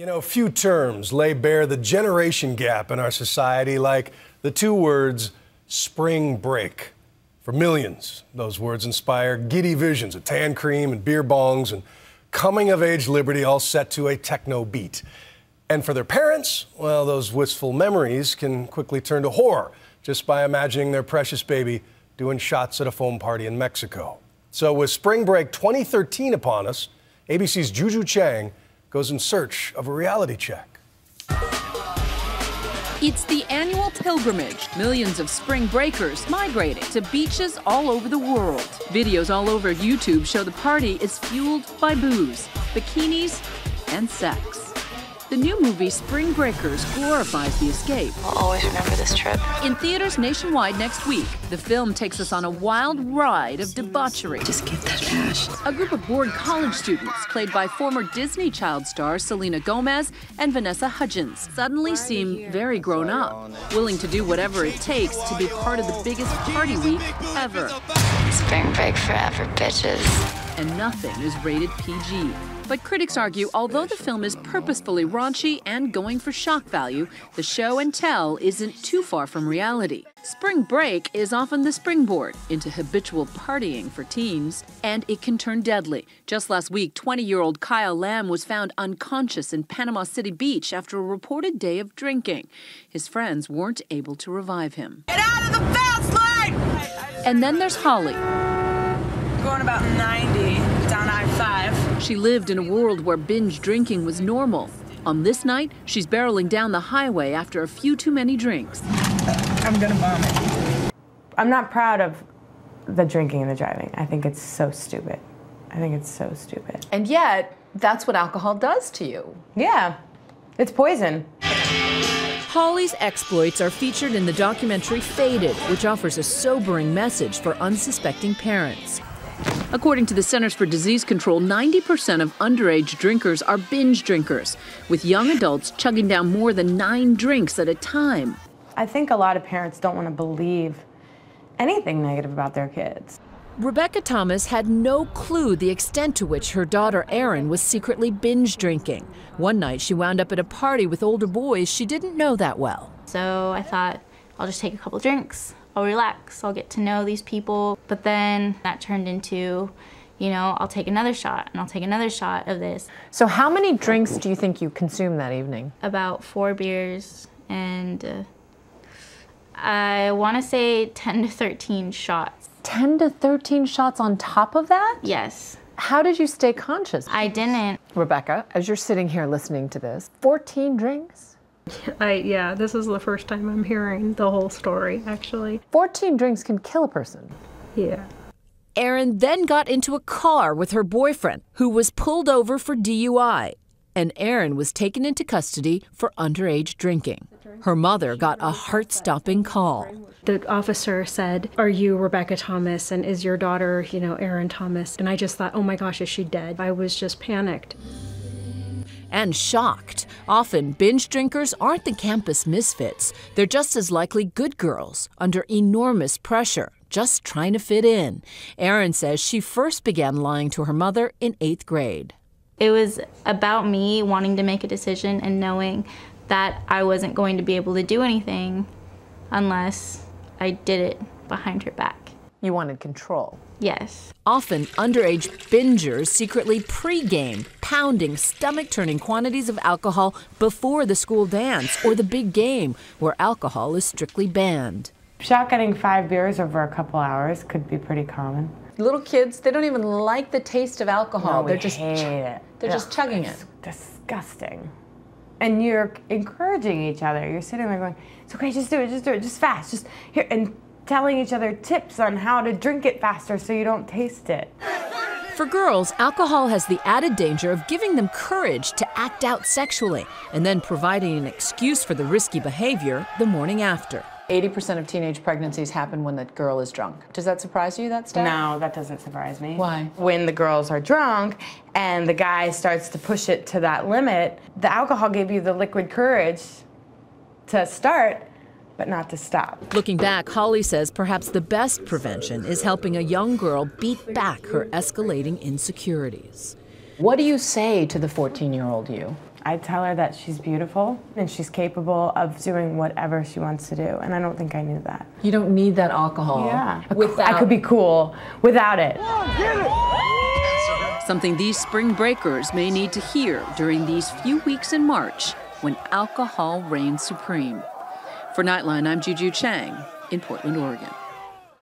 You know, few terms lay bare the generation gap in our society like the two words spring break. For millions, those words inspire giddy visions of tan cream and beer bongs and coming-of-age liberty all set to a techno beat. And for their parents, well, those wistful memories can quickly turn to horror just by imagining their precious baby doing shots at a foam party in Mexico. So with Spring Break 2013 upon us, ABC's Juju Chang goes in search of a reality check. It's the annual pilgrimage. Millions of spring breakers migrating to beaches all over the world. Videos all over YouTube show the party is fueled by booze, bikinis, and sex. The new movie Spring Breakers glorifies the escape. I'll always remember this trip. In theaters nationwide next week, the film takes us on a wild ride of debauchery. Just get that cash. A group of bored college students, played by former Disney child stars Selena Gomez and Vanessa Hudgens, suddenly seem very grown up, willing to do whatever it takes to be part of the biggest party week ever. Spring break forever, bitches. And nothing is rated PG. But critics argue, although the film is purposefully raunchy and going for shock value, the show and tell isn't too far from reality. Spring break is often the springboard into habitual partying for teens, and it can turn deadly. Just last week, 20-year-old Kyle Lamb was found unconscious in Panama City Beach after a reported day of drinking. His friends weren't able to revive him. Get out of the fast lane! And then there's Holly. Going about 90 down I-5. She lived in a world where binge drinking was normal. On this night, she's barreling down the highway after a few too many drinks. I'm gonna vomit. I'm not proud of the drinking and the driving. I think it's so stupid. I think it's so stupid. And yet, that's what alcohol does to you. Yeah, it's poison. Holly's exploits are featured in the documentary Faded, which offers a sobering message for unsuspecting parents. According to the Centers for Disease Control, 90% of underage drinkers are binge drinkers, with young adults chugging down more than 9 drinks at a time. I think a lot of parents don't want to believe anything negative about their kids. Rebecca Thomas had no clue the extent to which her daughter Erin was secretly binge drinking. One night she wound up at a party with older boys she didn't know that well. So I thought, I'll just take a couple drinks. I'll relax, I'll get to know these people. But then that turned into, you know, I'll take another shot and I'll take another shot of this. So how many drinks do you think you consumed that evening? About 4 beers and I want to say 10 to 13 shots. 10 to 13 shots on top of that? Yes. How did you stay conscious? I didn't. Rebecca, as you're sitting here listening to this, 14 drinks? Yeah, this is the first time I'm hearing the whole story, actually. 14 drinks can kill a person. Yeah. Erin then got into a car with her boyfriend, who was pulled over for DUI, and Erin was taken into custody for underage drinking. Her mother got a heart-stopping call. The officer said, "Are you Rebecca Thomas, and is your daughter, you know, Erin Thomas?" And I just thought, oh my gosh, is she dead? I was just panicked. And shocked. Often, binge drinkers aren't the campus misfits. They're just as likely good girls, under enormous pressure, just trying to fit in. Erin says she first began lying to her mother in 8th grade. It was about me wanting to make a decision and knowing that I wasn't going to be able to do anything unless I did it behind her back. You wanted control. Yes. Often, underage bingers secretly pre-game, pounding stomach-turning quantities of alcohol before the school dance or the big game, where alcohol is strictly banned. Shotgunning 5 beers over a couple hours could be pretty common. Little kids, they don't even like the taste of alcohol. No, they're just hate it. They're just chugging it. Disgusting. And you're encouraging each other. You're sitting there going, it's okay, just do it, just fast, just here, and telling each other tips on how to drink it faster so you don't taste it. For girls, alcohol has the added danger of giving them courage to act out sexually and then providing an excuse for the risky behavior the morning after. 80% of teenage pregnancies happen when the girl is drunk. Does that surprise you, that stat? No, that doesn't surprise me. Why? When the girls are drunk and the guy starts to push it to that limit, the alcohol gave you the liquid courage to start, but not to stop. Looking back, Holly says perhaps the best prevention is helping a young girl beat back her escalating insecurities. What do you say to the 14-year-old you? I tell her that she's beautiful and she's capable of doing whatever she wants to do, and I don't think I knew that. You don't need that alcohol. Yeah, Without... I could be cool without it. Something these spring breakers may need to hear during these few weeks in March when alcohol reigns supreme. For Nightline, I'm Juju Chang in Portland, Oregon.